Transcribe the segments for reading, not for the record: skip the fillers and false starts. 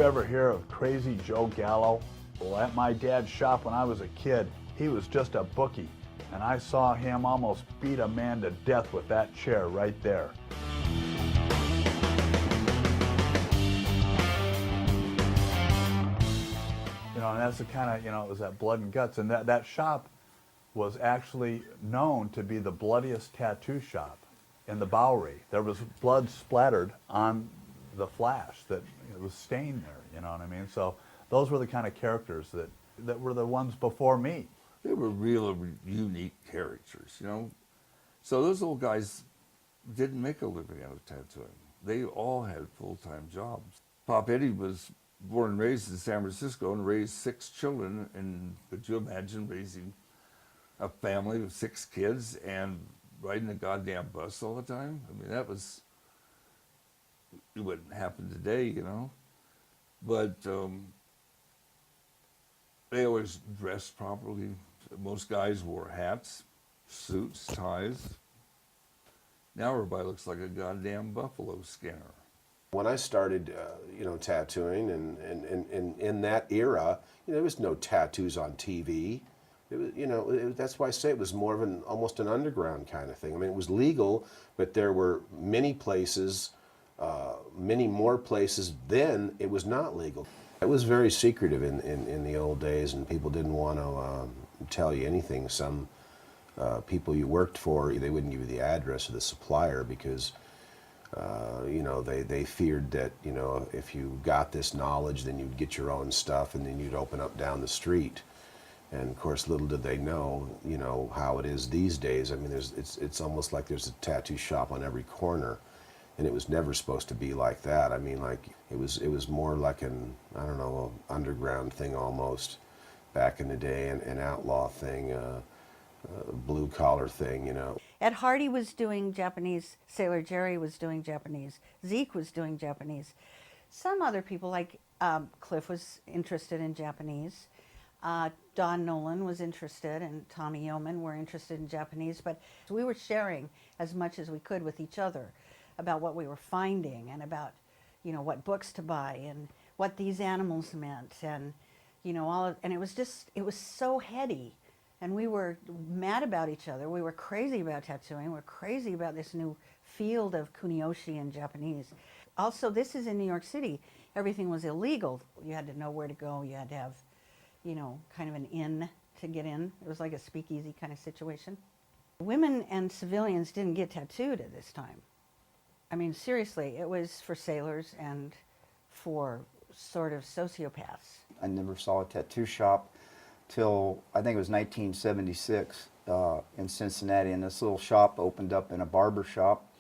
ever hear of Crazy Joe Gallo? Well, at my dad's shop when I was a kid, he was just a bookie, and I saw him almost beat a man to death with that chair right there. You know, and that's the kind of, it was that blood and guts, and that shop was actually known to be the bloodiest tattoo shop in the Bowery. There was blood splattered on the flash that it was stained there, you know what I mean? So those were the kind of characters that were the ones before me. They were real unique characters, you know? So those old guys didn't make a living out of tattooing. They all had full-time jobs. Pop Eddie was born and raised in San Francisco and raised 6 children, and could you imagine raising a family of 6 kids and riding a goddamn bus all the time? I mean, it wouldn't happen today, you know? But they always dressed properly. Most guys wore hats, suits, ties. Now everybody looks like a goddamn buffalo skinner. When I started, tattooing, and in that era, there was no tattoos on TV. It was, that's why I say it was more of almost an underground kind of thing. I mean, it was legal, but there were many places, many more places then it was not legal. It was very secretive in the old days, and people didn't want to tell you anything. Some people you worked for, they wouldn't give you the address of the supplier because they feared that, if you got this knowledge, then you'd get your own stuff and then you'd open up down the street. And of course, little did they know, how it is these days. I mean, it's almost like there's a tattoo shop on every corner, and it was never supposed to be like that. I mean, like it was more like an underground thing almost back in the day, an outlaw thing, blue collar thing, Ed Hardy was doing Japanese, Sailor Jerry was doing Japanese, Zeke was doing Japanese. Some other people, like Cliff was interested in Japanese. Don Nolan was interested, and Tommy Yeoman were interested in Japanese, but we were sharing as much as we could with each other about what we were finding and about, what books to buy and what these animals meant, and, and it was so heady. And we were mad about each other. We were crazy about tattooing. We were crazy about this new field of kunioshi in Japanese. Also, this is in New York City. Everything was illegal. You had to know where to go. You had to have, kind of an inn to get in. It was like a speakeasy kind of situation. Women and civilians didn't get tattooed at this time. I mean, seriously, it was for sailors and for sort of sociopaths. I never saw a tattoo shop till I think it was 1976 in Cincinnati, and this little shop opened up in a barber shop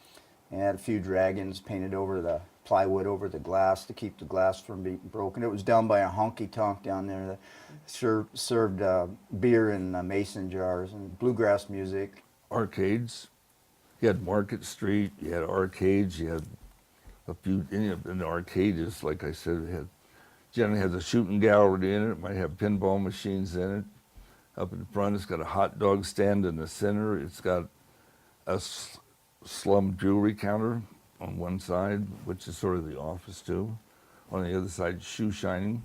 and had a few dragons painted over the plywood over the glass to keep the glass from being broken. It was down by a honky-tonk down there that served beer in mason jars and bluegrass music. Arcades. You had Market Street, you had arcades, you had a few, and the arcade is, like I said, generally has a shooting gallery in it. It might have pinball machines in it. Up in the front, it's got a hot dog stand in the center. It's got a slum jewelry counter on one side, which is sort of the office too. On the other side, shoe shining.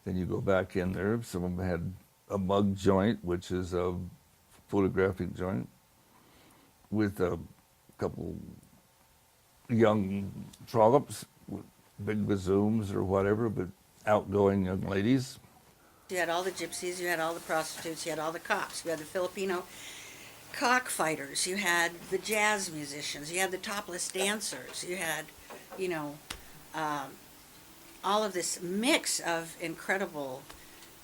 Then you go back in there. Some of them had a mug joint, which is a photographic joint, with a couple young trollops, big bazooms or whatever, but outgoing young ladies. You had all the gypsies, you had all the prostitutes, you had all the cops, you had the Filipino cockfighters, you had the jazz musicians, you had the topless dancers, you had, all of this mix of incredible,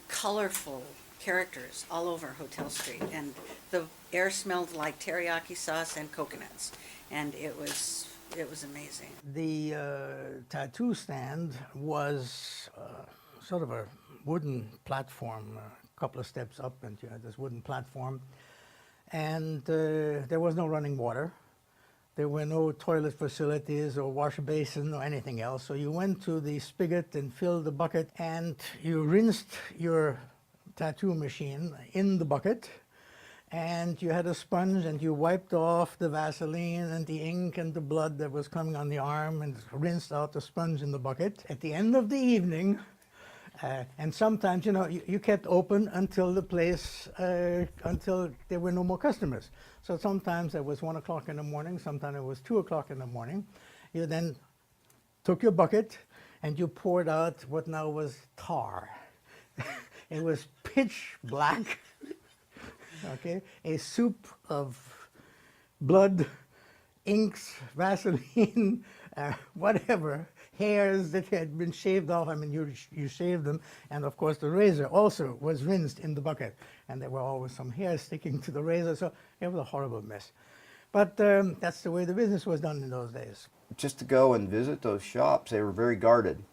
colorful characters all over Hotel Street. And the air smelled like teriyaki sauce and coconuts, and it was amazing. The tattoo stand was sort of a wooden platform, a couple of steps up, and you had this wooden platform. And there was no running water. There were no toilet facilities or wash basin or anything else. So you went to the spigot and filled the bucket, and you rinsed your tattoo machine in the bucket, and you had a sponge and you wiped off the Vaseline and the ink and the blood that was coming on the arm and rinsed out the sponge in the bucket. At the end of the evening, and sometimes, you kept open until the place, until there were no more customers. So sometimes it was 1 o'clock in the morning, sometimes it was 2 o'clock in the morning. You then took your bucket and you poured out what now was tar. It was pitch black, okay? A soup of blood, inks, Vaseline, whatever, hairs that had been shaved off. I mean, you shaved them, and of course the razor also was rinsed in the bucket, and there were always some hairs sticking to the razor, so it was a horrible mess. But that's the way the business was done in those days. Just to go and visit those shops, they were very guarded.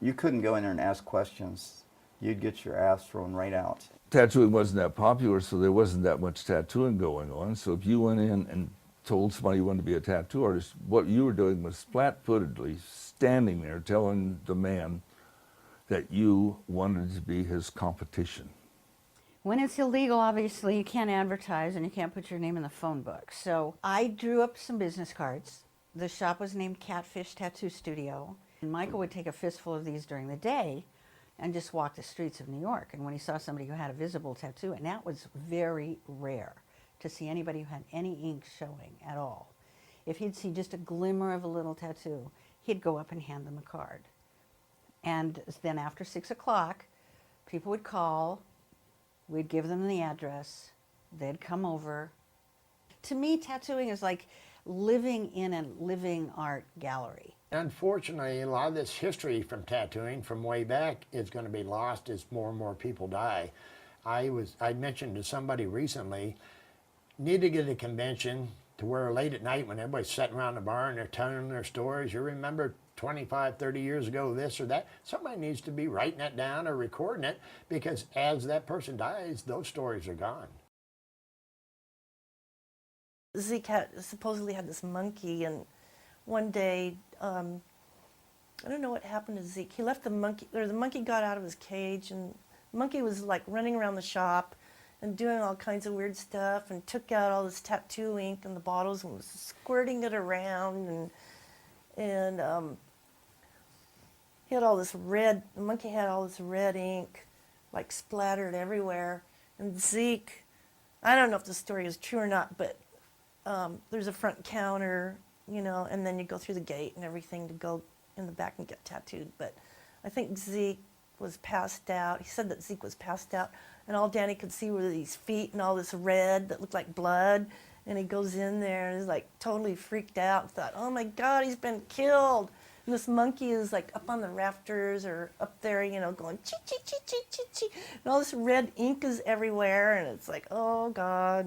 You couldn't go in there and ask questions. You'd get your ass thrown right out. Tattooing wasn't that popular, so there wasn't that much tattooing going on. So if you went in and told somebody you wanted to be a tattoo artist, what you were doing was flat-footedly standing there telling the man that you wanted to be his competition. When it's illegal, obviously, you can't advertise and you can't put your name in the phone book. So I drew up some business cards. The shop was named Catfish Tattoo Studio. And Michael would take a fistful of these during the day and just walk the streets of New York. And when he saw somebody who had a visible tattoo, and that was very rare to see anybody who had any ink showing at all. If he'd see just a glimmer of a little tattoo, he'd go up and hand them a card. And then after 6 o'clock, people would call, we'd give them the address, they'd come over. To me, tattooing is like living in a living art gallery. Unfortunately, a lot of this history from tattooing from way back is going to be lost as more and more people die. I mentioned to somebody recently, need to get a convention to where late at night when everybody's sitting around the bar and they're telling their stories, you remember 25, 30 years ago this or that, somebody needs to be writing that down or recording it, because as that person dies, those stories are gone. Zeke supposedly had this monkey, and one day, I don't know what happened to Zeke. He left the monkey, or the monkey got out of his cage, and the monkey was like running around the shop and doing all kinds of weird stuff, and took out all this tattoo ink in the bottles and was squirting it around, and he had all this red, the monkey had all this red ink like splattered everywhere. And Zeke, I don't know if the story is true or not, but there's a front counter, and then you go through the gate and everything to go in the back and get tattooed. But I think Zeke was passed out. He said that Zeke was passed out, and all Danny could see were these feet and all this red that looked like blood. And he goes in there and is like totally freaked out and thought, oh my God, he's been killed. And this monkey is like up on the rafters or up there, going chee, chee, chee, chee, chee, chee. And all this red ink is everywhere, and it's like, oh God.